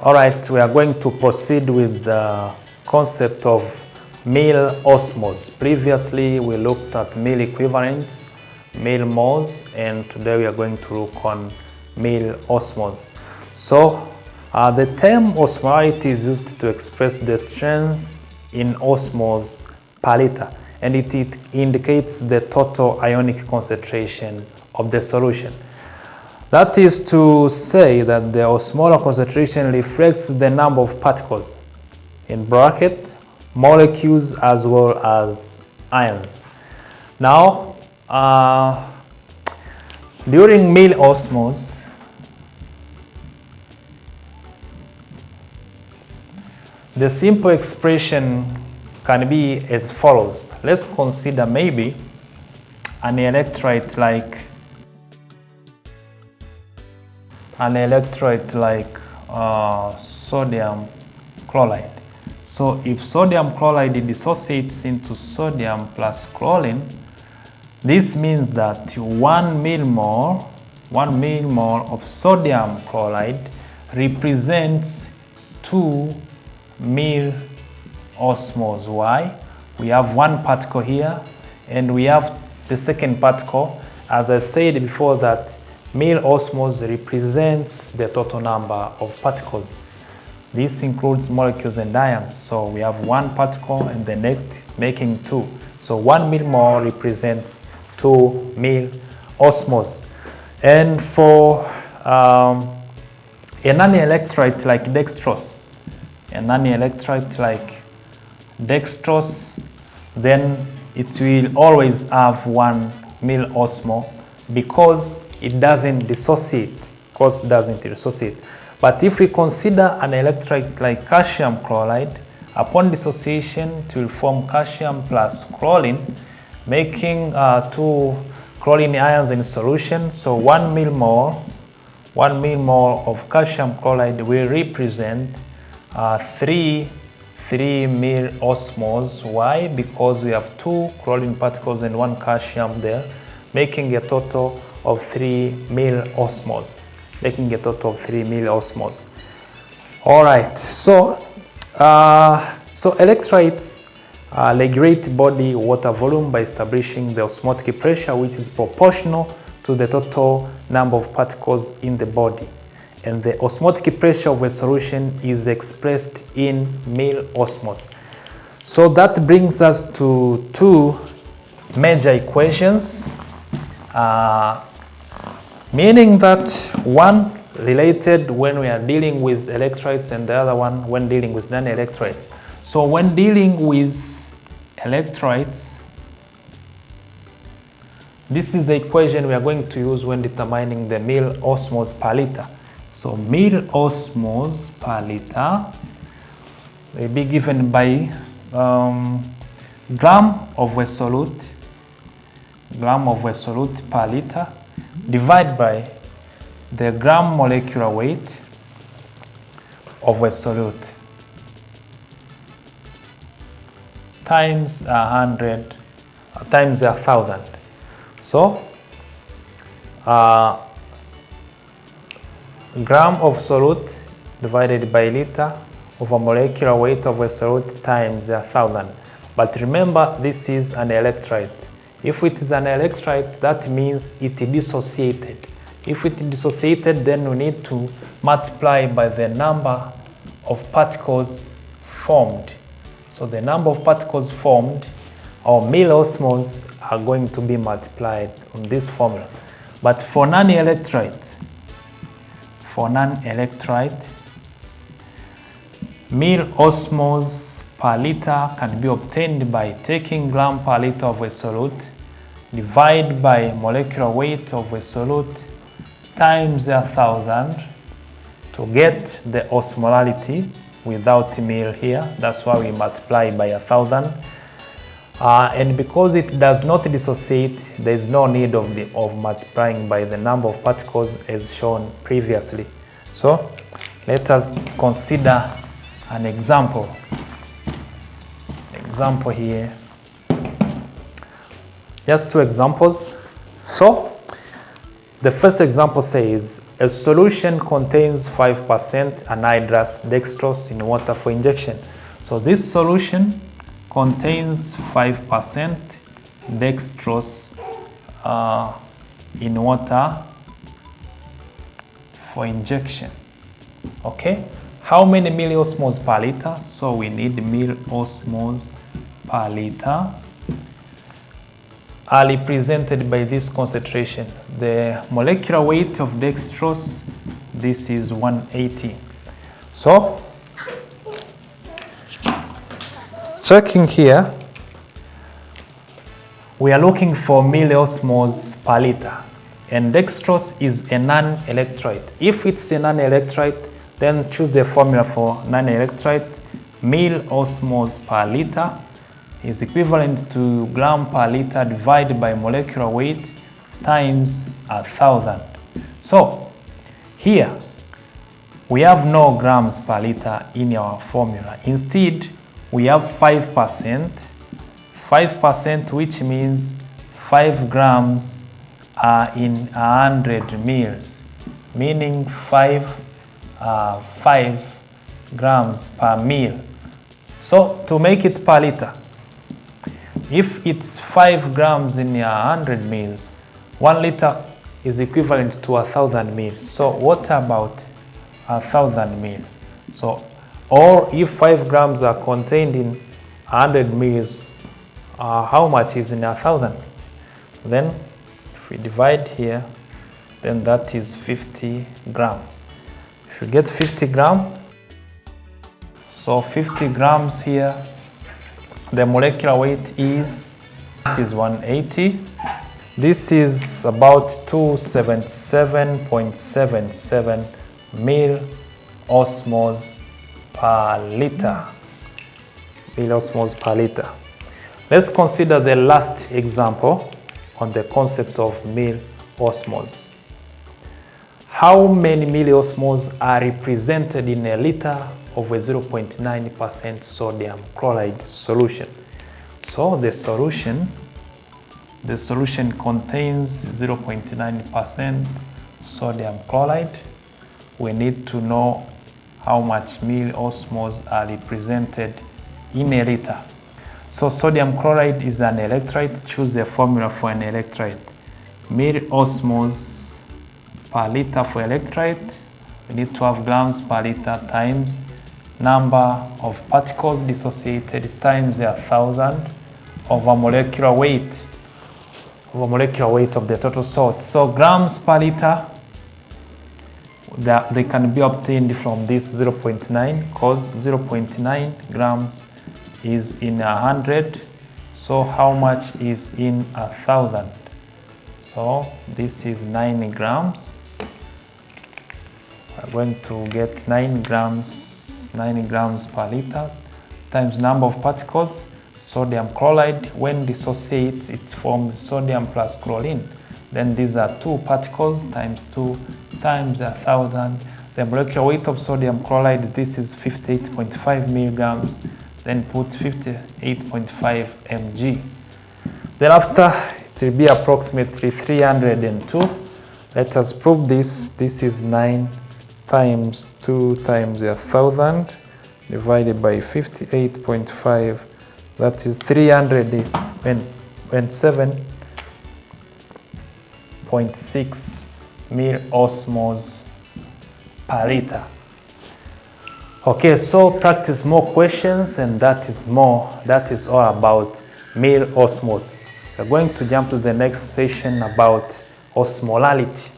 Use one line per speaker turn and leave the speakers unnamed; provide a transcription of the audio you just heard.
All right, we are going to proceed with the concept of Milliosmoles. Previously, we looked at mil equivalents, millimoles, and today we are going to look on Milliosmoles. So, the term osmolarity is used to express the strength in osmoles per liter, and it indicates the total ionic concentration of the solution. That is to say that the osmolar concentration reflects the number of particles, in bracket, molecules as well as ions. Now, during Milliosmoles, the simple expression can be as follows. Let's consider maybe an electrolyte like sodium chloride. So if sodium chloride dissociates into sodium plus chlorine, this means that 1 millimole of sodium chloride represents 2 milliosmoles. Why? We have one particle here and we have the second particle. As I said before, that milliosmoles represents the total number of particles. This includes molecules and ions. So we have one particle and the next making 2. So 1 millimole represents 2 milliosmoles. And for a non-electrolyte like dextrose, then it will always have 1 milliosmole because it doesn't dissociate. But if we consider an electrolyte like calcium chloride, upon dissociation it will form calcium plus chlorine, making 2 chlorine ions in solution. So 1 millimole of calcium chloride will represent 3 milliosmoles. Why? Because we have 2 chlorine particles and 1 calcium there, making a total of 3 milliosmoles. All right. So, electrolytes regulate body water volume by establishing the osmotic pressure, which is proportional to the total number of particles in the body. And the osmotic pressure of a solution is expressed in milliosmoles. So that brings us to 2 major equations, meaning that one related when we are dealing with electrolytes and the other one when dealing with non-electrolytes. So when dealing with electrolytes, this is the equation we are going to use when determining the milliosmoles per liter. So milliosmoles per liter will be given by gram of a solute per liter divided by the gram molecular weight of a solute times 100 times 1,000. So gram of solute divided by liter over molecular weight of a solute times 1,000. But remember, this is an electrolyte. If it is an electrolyte, that means it dissociated. If it dissociated, then we need to multiply by the number of particles formed. So the number of particles formed, or milliosmoles, are going to be multiplied on this formula. But for non-electrolyte, milliosmoles per liter can be obtained by taking gram per liter of a solute divided by molecular weight of a solute times 1,000 to get the osmolarity without mil here. That's why we multiply by 1,000. And because it does not dissociate, there is no need of multiplying by the number of particles as shown previously. So let us consider an example here. Just 2 examples. So The first example says a solution contains 5% anhydrous dextrose in water for injection. So this solution contains 5% dextrose in water for injection. Okay, how many milliosmoles per liter? So we need milliosmoles per liter are represented by this concentration. The molecular weight of dextrose, this is 180. So checking here, we are looking for milliosmoles per liter, and dextrose is a non-electrolyte. If it's a non-electrolyte, then choose the formula for non-electrolyte. Milliosmoles per liter is equivalent to gram per liter divided by molecular weight times 1,000. So here we have no grams per liter in our formula. Instead, we have 5%, which means 5 grams are in 100 mils, meaning 5 grams per mil. So to make it per liter, if it's 5 grams in 100 mils, 1 liter is equivalent to 1,000 mils. So what about 1,000 mils? So, or if 5 grams are contained in 100 mils, how much is in 1,000? Then if we divide here, then that is 50 gram. If you get 50 gram, so 50 grams here, the molecular weight is 180. This is about 277.77 milliosmoles per liter. Milliosmoles per liter. Let's consider the last example on the concept of milliosmoles. How many milliosmoles are represented in a liter of a 0.9% sodium chloride solution? So the solution contains 0.9% sodium chloride. We need to know how much milliosmoles are represented in a liter. So sodium chloride is an electrolyte. Choose a formula for an electrolyte. Milliosmoles per liter for electrolyte, we need to have grams per liter times number of particles dissociated times 1,000 over molecular weight of the total salt. So grams per liter, they can be obtained from this 0.9, because 0.9 grams is in 100. So how much is in 1,000? So this is 9 grams. We're going to get 9 grams per liter times number of particles. Sodium chloride, when dissociates, it forms sodium plus chlorine. Then these are 2 particles times 2 times 1,000. The molecular weight of sodium chloride, this is 58.5 milligrams. Then put 58.5 mg. Thereafter, it will be approximately 302. Let us prove this. This is 9 times 2 times 1,000 divided by 58.5. That is 327.6 milliosmoles per liter. Okay, so practice more questions, and that is all about milliosmoles. We're going to jump to the next session about osmolality.